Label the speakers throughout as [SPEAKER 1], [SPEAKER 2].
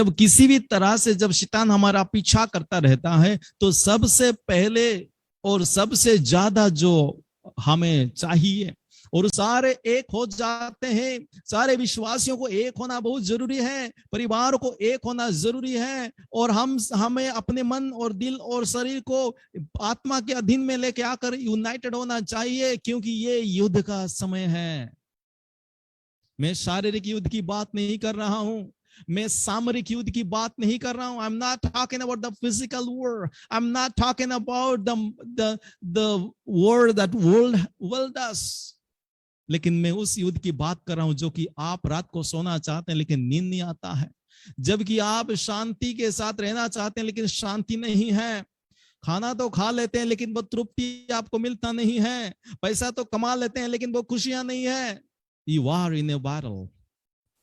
[SPEAKER 1] जब किसी भी तरह से जब शैतान हमारा पीछा करता रहता है, तो सबसे पहले और सबसे ज्यादा जो हमें चाहिए, और सारे एक हो जाते हैं, सारे विश्वासियों को एक होना बहुत जरूरी है, परिवार को एक होना जरूरी है, और हमें अपने मन और दिल और शरीर को आत्मा के अधीन में लेके आकर यूनाइटेड होना चाहिए, क्योंकि ये युद्ध का समय है। मैं शारीरिक युद्ध की बात नहीं कर रहा हूं, मैं सामरिक युद्ध की बात नहीं कर रहा हूं। I am not talking about the physical war, I am not talking about the war that world does, लेकिन मैं उस युद्ध की बात कर रहा हूं जो कि आप रात को सोना चाहते हैं लेकिन नींद नहीं आता है, जबकि आप शांति के साथ रहना चाहते हैं लेकिन शांति नहीं है, खाना तो खा लेते हैं लेकिन वो तृप्ति आपको मिलता नहीं है, पैसा तो कमा लेते हैं लेकिन वो खुशियां नहीं है। You are in a battle.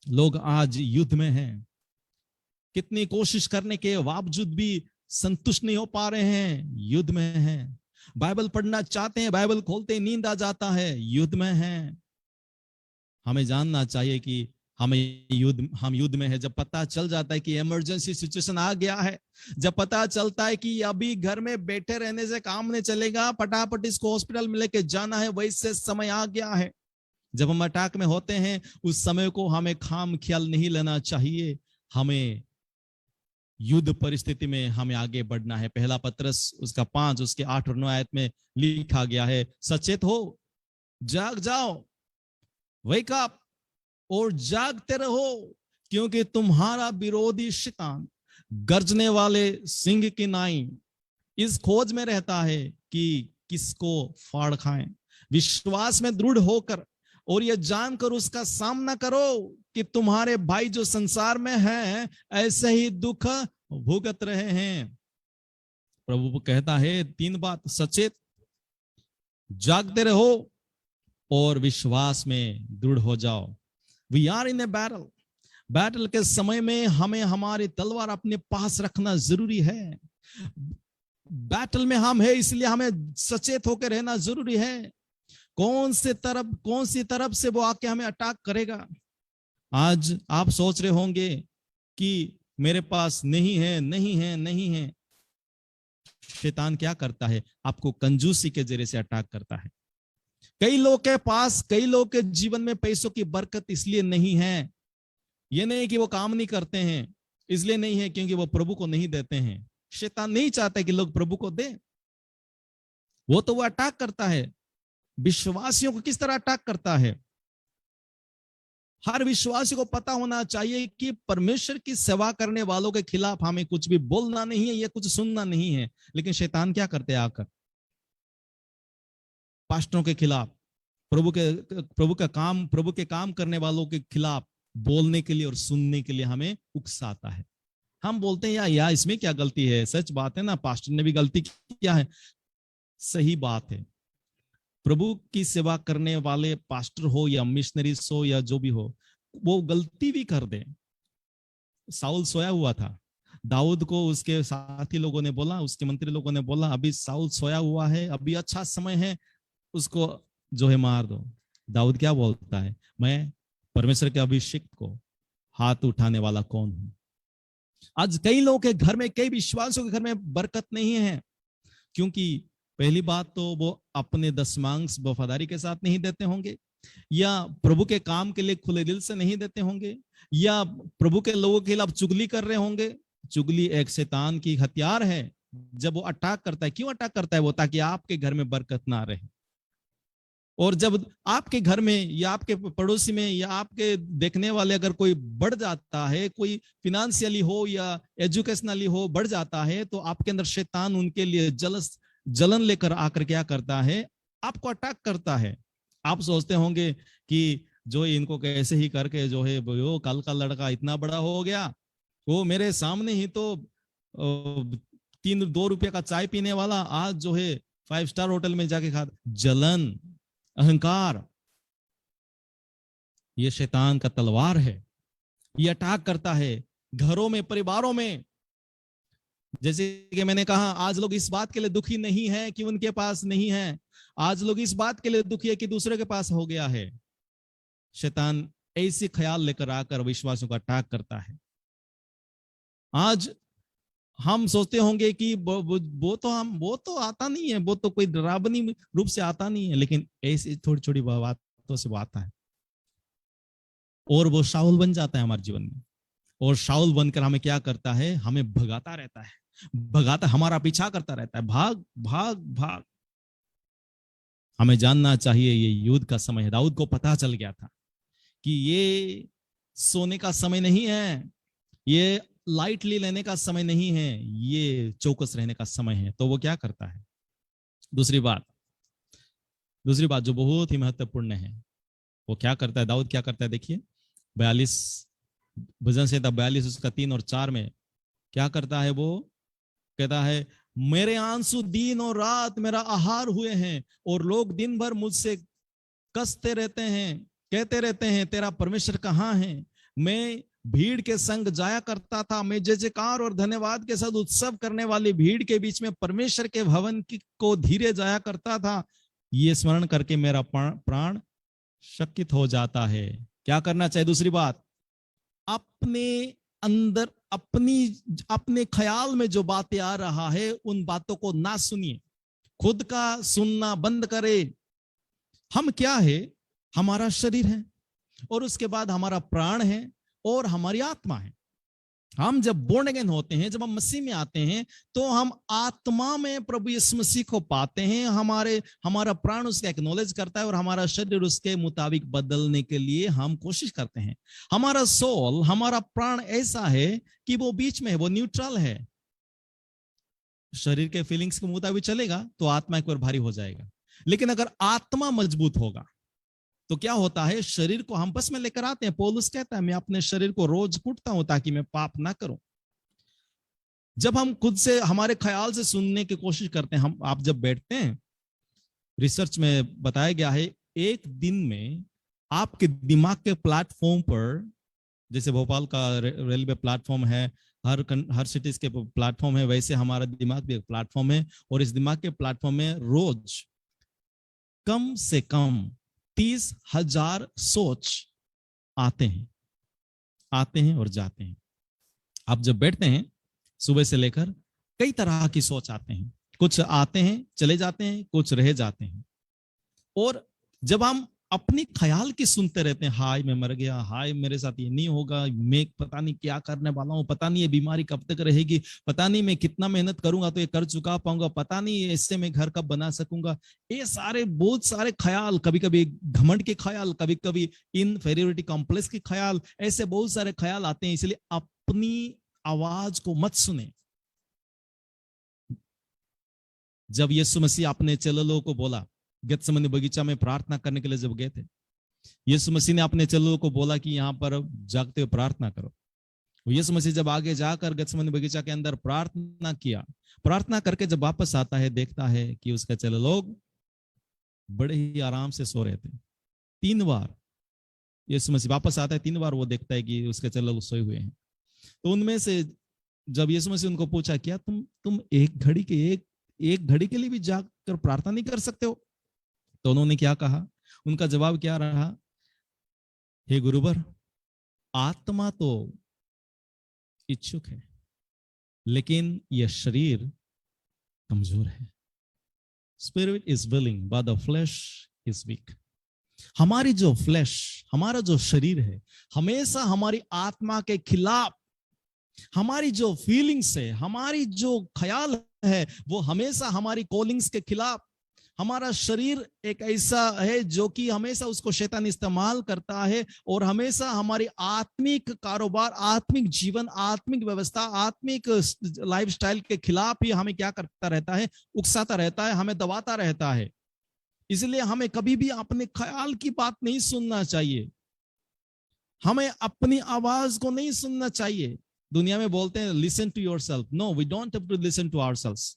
[SPEAKER 1] लोग आज युद्ध में हैं, कितनी कोशिश करने के बावजूद भी संतुष्ट नहीं हो पा रहे हैं, युद्ध में हैं। बाइबल पढ़ना चाहते हैं, बाइबल खोलते ही नींद आ जाता है, युद्ध में हैं। हमें जानना चाहिए कि हम युद्ध में है। जब पता चल जाता है कि इमरजेंसी सिचुएशन आ गया है, जब पता चलता है कि अभी घर में बैठे रहने से काम नहीं चलेगा, फटाफट इसको हॉस्पिटल में लेके जाना है, वैसे समय आ गया है। जब हम अटैक में होते हैं, उस समय को हमें खाम ख्याल नहीं लेना चाहिए, हमें युद्ध परिस्थिति में हमें आगे बढ़ना है। पहला पत्रस उसका 5 उसके 8 और 9 आयत में लिखा गया है, सचेत हो, जाग जाओ, वेक अप, और जागते रहो, क्योंकि तुम्हारा विरोधी शैतान गर्जने वाले सिंह की नाई इस खोज में रहता है कि किसको फाड़ खाएं। विश्वास में दृढ़ होकर और यह जानकर उसका सामना करो कि तुम्हारे भाई जो संसार में हैं ऐसे ही दुख भुगत रहे हैं। प्रभु कहता है 3 बात, सचेत, जागते रहो और विश्वास में दृढ़ हो जाओ। We are in a battle. Battle के समय में हमें हमारी तलवार अपने पास रखना जरूरी है। बैटल में हम है, इसलिए हमें सचेत होकर रहना जरूरी है। कौन सी तरफ से वो आके हमें अटैक करेगा। आज आप सोच रहे होंगे कि मेरे पास नहीं है, नहीं है, नहीं है। शैतान क्या करता है, आपको कंजूसी के जरिए से अटैक करता है। कई लोग के पास, कई लोग के जीवन में पैसों की बरकत इसलिए नहीं है, ये नहीं कि वो काम नहीं करते हैं, इसलिए नहीं है क्योंकि वो प्रभु को नहीं देते हैं। शैतान नहीं चाहता कि लोग प्रभु को दें, वो अटैक करता है। विश्वासियों को किस तरह अटैक करता है, हर विश्वासी को पता होना चाहिए कि परमेश्वर की सेवा करने वालों के खिलाफ हमें कुछ भी बोलना नहीं है, ये कुछ सुनना नहीं है। लेकिन शैतान क्या करते हैं, आकर पास्टरों के खिलाफ, प्रभु के काम करने वालों के खिलाफ बोलने के लिए और सुनने के लिए हमें उकसाता है। हम बोलते हैं या इसमें क्या गलती है, सच बात है ना, पास्टर ने भी गलती किया है, सही बात है। प्रभु की सेवा करने वाले पास्टर हो या मिशनरीज हो या जो भी हो, वो गलती भी कर दे। साउल सोया हुआ था, दाऊद को उसके साथी लोगों ने बोला, उसके मंत्री लोगों ने बोला, अभी साउल सोया हुआ है, अभी अच्छा समय है, उसको जो है मार दो। दाऊद क्या बोलता है, मैं परमेश्वर के अभिषेक को हाथ उठाने वाला कौन हूं। आज कई लोगों के घर में, कई विश्वासियों के घर में बरकत नहीं है, क्योंकि पहली बात तो वो अपने दशमांश वफादारी के साथ नहीं देते होंगे, या प्रभु के काम के लिए खुले दिल से नहीं देते होंगे, या प्रभु के लोगों के खिलाफ चुगली कर रहे होंगे। चुगली एक शैतान की हथियार है। जब वो अटैक करता है, क्यों अटैक करता है वो, ताकि आपके घर में बरकत ना रहे। और जब आपके घर में या आपके पड़ोसी में या आपके देखने वाले अगर कोई बढ़ जाता है, कोई फिनेंशियली हो या एजुकेशनली हो बढ़ जाता है, तो आपके अंदर शैतान उनके लिए जलन लेकर आकर क्या करता है, आपको अटैक करता है। आप सोचते होंगे कि जो इनको कैसे ही करके जो है वो कल का लड़का इतना बड़ा हो गया, वो मेरे सामने ही तो 2 रुपये का चाय पीने वाला आज जो है 5 स्टार होटल में जाके खा। जलन, अहंकार, ये शैतान का तलवार है। ये अटैक करता है घरों में, परिवारों में। जैसे कि मैंने कहा, आज लोग इस बात के लिए दुखी नहीं है कि उनके पास नहीं है, आज लोग इस बात के लिए दुखी है कि दूसरे के पास हो गया है। शैतान ऐसे ख्याल लेकर आकर विश्वासियों का अटैक करता है। आज हम सोचते होंगे कि वो तो आता नहीं है, वो तो कोई डरावनी रूप से आता नहीं है, लेकिन ऐसी थोड़ी छोटी बातों से वो आता है और वो शाऊल बन जाता है हमारे जीवन में। और शाऊल बनकर हमें क्या करता है, हमें भगाता रहता है, भगाता, हमारा पीछा करता रहता है, भाग भाग भाग। हमें जानना चाहिए ये युद्ध का समय है। दाऊद को पता चल गया था कि ये सोने का समय नहीं है, ये लाइटली लेने का समय नहीं है, ये चौकस रहने का समय है। तो वो क्या करता है, दूसरी बात जो बहुत ही महत्वपूर्ण है, वो क्या करता है, दाऊद क्या करता है, देखिए 42 भजन संहिता 42 उसका 3 और 4 में क्या करता है, वो कहता है, मेरे आंसू दिन और रात मेरा आहार हुए हैं, और लोग दिन भर मुझसे कसते रहते हैं, कहते रहते हैं तेरा परमेश्वर कहाँ है। मैं भीड़ के संग जाया करता था, मैं जय जयकार और धन्यवाद के साथ उत्सव करने वाली भीड़ के बीच में परमेश्वर के भवन को धीरे जाया करता था। ये स्मरण करके मेरा प्राण शकित हो जाता है। क्या करना चाहिए, दूसरी बात, अपने अंदर अपने ख्याल में जो बातें आ रहा है उन बातों को ना सुनिए, खुद का सुनना बंद करे। हम क्या है, हमारा शरीर है, और उसके बाद हमारा प्राण है और हमारी आत्मा है। हम जब बोर्न अगेन होते हैं, जब हम मसीह में आते हैं, तो हम आत्मा में प्रभु यीशु मसीह को पाते हैं। हमारा प्राण उसका एक्नॉलेज करता है और हमारा शरीर उसके मुताबिक बदलने के लिए हम कोशिश करते हैं। हमारा सोल, हमारा प्राण ऐसा है कि वो बीच में है, वो न्यूट्रल है। शरीर के फीलिंग्स के मुताबिक चलेगा तो आत्मा एक बार भारी हो जाएगा, लेकिन अगर आत्मा मजबूत होगा तो क्या होता है, शरीर को हम बस में लेकर आते हैं। पौलुस कहता है, मैं अपने शरीर को रोज कूटता हूं ताकि मैं पाप ना करूं। जब हम खुद से, हमारे ख्याल से सुनने की कोशिश करते हैं, आप जब बैठते हैं, रिसर्च में बताया गया है, एक दिन में आपके दिमाग के प्लेटफॉर्म पर, जैसे भोपाल का रेलवे प्लेटफॉर्म है, हर सिटीज के प्लेटफॉर्म है, वैसे हमारा दिमाग भी एक प्लेटफॉर्म है। और इस दिमाग के प्लेटफॉर्म में रोज कम से कम 30,000 सोच आते हैं और जाते हैं। आप जब बैठते हैं, सुबह से लेकर कई तरह की सोच आते हैं, कुछ आते हैं चले जाते हैं, कुछ रह जाते हैं। और जब हम अपनी ख्याल की सुनते रहते हैं, हाय मैं मर गया, हाय मेरे साथ ये नहीं होगा, मैं पता नहीं क्या करने वाला हूँ, पता नहीं ये बीमारी कब तक रहेगी, पता नहीं मैं कितना मेहनत करूंगा तो ये कर चुका पाऊंगा, पता नहीं इससे मैं घर कब बना सकूंगा। ये सारे बहुत सारे ख्याल, कभी कभी घमंड के ख्याल, कभी कभी इनफेरियोरिटी कॉम्प्लेक्स के ख्याल, ऐसे बहुत सारे ख्याल आते हैं। इसलिए अपनी आवाज को मत सुने। जब यीशु मसीह अपने चेलों को बोला, गेत्सेमनी बगीचा में प्रार्थना करने के लिए जब गए थे, यीशु मसीह ने अपने चेलों को बोला कि यहाँ पर जागते हुए प्रार्थना करो। यीशु मसीह जब आगे जाकर गेत्सेमनी बगीचा के अंदर प्रार्थना किया, प्रार्थना करके जब वापस आता है, देखता है कि उसके चेले लोग बड़े ही आराम से सो रहे थे। 3 बार यीशु मसीह वापस आता है, 3 बार वो देखता है कि उसके चेले लोग सोए हुए हैं। तो उनमें से जब यीशु मसीह उनको पूछा, क्या तुम एक घड़ी के लिए भी जाकर प्रार्थना नहीं कर सकते हो? तो उन्होंने क्या कहा, उनका जवाब क्या रहा, हे गुरुवर, आत्मा तो इच्छुक है लेकिन यह शरीर कमजोर है। Spirit is willing but the flash is weak. हमारी जो फ्लैश, हमारा जो शरीर है, हमेशा हमारी आत्मा के खिलाफ, हमारी जो फीलिंग्स है, हमारी जो ख्याल है, वो हमेशा हमारी कॉलिंग्स के खिलाफ। हमारा शरीर एक ऐसा है जो कि हमेशा उसको शैतान इस्तेमाल करता है और हमेशा हमारी आत्मिक कारोबार, आत्मिक जीवन, आत्मिक व्यवस्था, आत्मिक लाइफस्टाइल के खिलाफ ही हमें क्या करता रहता है, उकसाता रहता है, हमें दबाता रहता है। इसलिए हमें कभी भी अपने ख्याल की बात नहीं सुनना चाहिए, हमें अपनी आवाज को नहीं सुनना चाहिए। दुनिया में बोलते हैं listen to yourself. No, we don't have to listen to ourselves.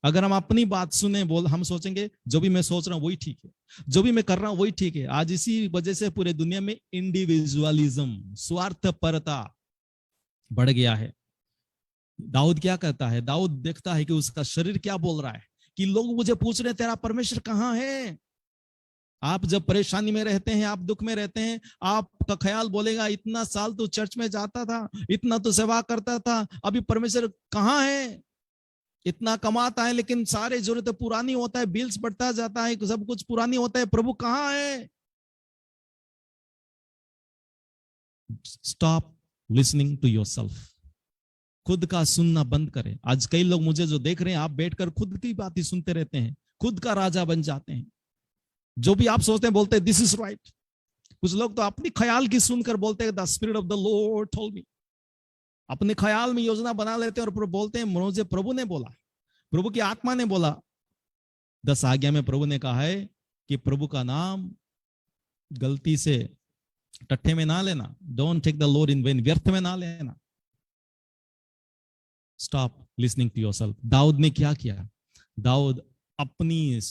[SPEAKER 1] अगर हम अपनी बात सुने, हम सोचेंगे जो भी मैं सोच रहा हूं वही ठीक है, जो भी मैं कर रहा हूं वही ठीक है। आज इसी वजह से पूरे दुनिया में इंडिविजुअलिज्म, स्वार्थपरता बढ़ गया है। दाऊद क्या कहता है, दाऊद देखता है कि उसका शरीर क्या बोल रहा है, कि लोग मुझे पूछ रहे हैं तेरा परमेश्वर कहाँ है। आप जब परेशानी में रहते हैं, आप दुख में रहते हैं, आपका ख्याल बोलेगा इतना साल तो चर्च में जाता था, इतना तो सेवा करता था, अभी परमेश्वर कहाँ है? इतना कमाता है लेकिन सारे जरूरतें पुरानी होता है, बिल्स बढ़ता जाता है, सब कुछ पुरानी होता है, प्रभु कहाँ है? Stop listening to yourself. खुद का सुनना बंद करें। आज कई लोग मुझे जो देख रहे हैं, आप बैठकर खुद की बात ही सुनते रहते हैं, खुद का राजा बन जाते हैं। जो भी आप सोचते हैं बोलते हैं दिस इज राइट। कुछ लोग तो अपनी ख्याल की सुनकर बोलते हैं the spirit of the Lord told me. अपने ख्याल में योजना बना लेते हैं और बोलते हैं मुझे प्रभु ने बोला, प्रभु की आत्मा ने बोला। 10 आज्ञा में प्रभु ने कहा है कि प्रभु का नाम गलती से टट्टे में ना लेना। Don't take the lord in vain, व्यर्थ में ना लेना। Stop listening to yourself. Daud ने क्या किया? दाऊद अपनी